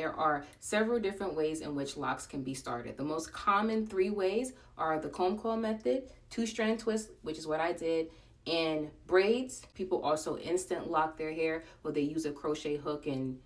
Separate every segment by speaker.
Speaker 1: There are several different ways in which locks can be started. The most common 3 ways are the comb coil method, 2-strand twist, which is what I did, and braids. People also instant lock their hair where they use a crochet hook and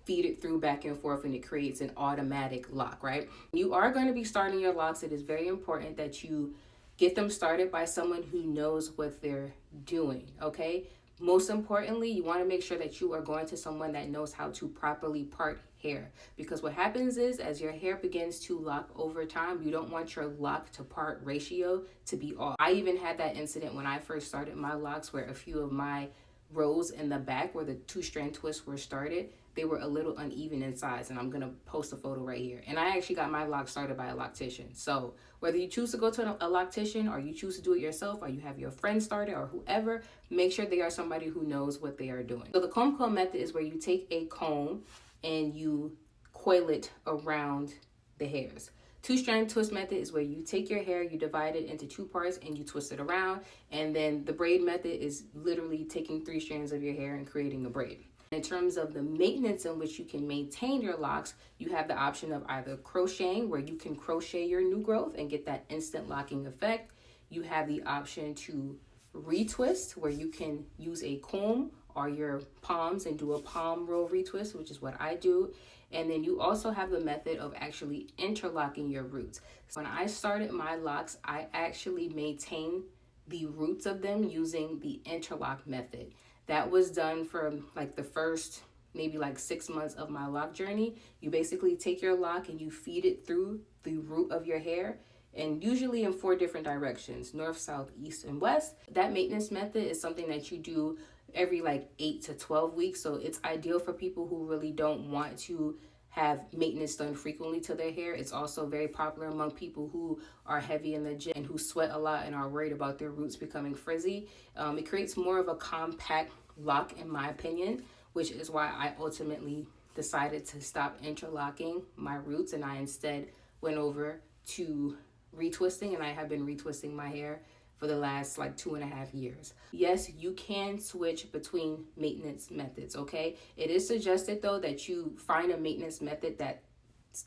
Speaker 1: feed it through back and forth, and it creates an automatic lock, right? You are going to be starting your locks. It is very important that you get them started by someone who knows what they're doing, okay? Most importantly, you want to make sure that you are going to someone that knows how to properly part hair, because what happens is as your hair begins to lock over time, you don't want your lock to part ratio to be off. I even had that incident when I first started my locks where a few of my rows in the back where the 2-strand twists were started, they were a little uneven in size, and I'm gonna post a photo right here. And I actually got my locks started by a loctician. So whether you choose to go to a loctician or you choose to do it yourself or you have your friend start it or whoever, make sure they are somebody who knows what they are doing. So the comb coil method is where you take a comb and you coil it around the hairs. 2-strand twist method is where you take your hair, you divide it into 2 parts, and you twist it around. And then the braid method is literally taking 3 strands of your hair and creating a braid. In terms of the maintenance in which you can maintain your locks, you have the option of either crocheting, where you can crochet your new growth and get that instant locking effect. You have the option to retwist, where you can use a comb or your palms and do a palm roll retwist, which is what I do. And then you also have the method of actually interlocking your roots. So when I started my locks, I actually maintained the roots of them using the interlock method. That was done for like the first maybe like 6 months of my lock journey. You basically take your lock and you feed it through the root of your hair, and usually in 4 different directions: north, south, east, and west. That maintenance method is something that you do every like 8 to 12 weeks. So it's ideal for people who really don't want to have maintenance done frequently to their hair. It's also very popular among people who are heavy in the gym and who sweat a lot and are worried about their roots becoming frizzy. It creates more of a compact lock, in my opinion, which is why I ultimately decided to stop interlocking my roots, and I instead went over to retwisting, and I have been retwisting my hair for the last like 2.5 years. Yes, you can switch between maintenance methods, okay? It is suggested though that you find a maintenance method that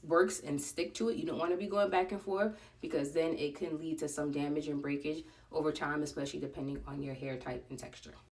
Speaker 1: works and stick to it. You don't want to be going back and forth, because then it can lead to some damage and breakage over time, especially depending on your hair type and texture.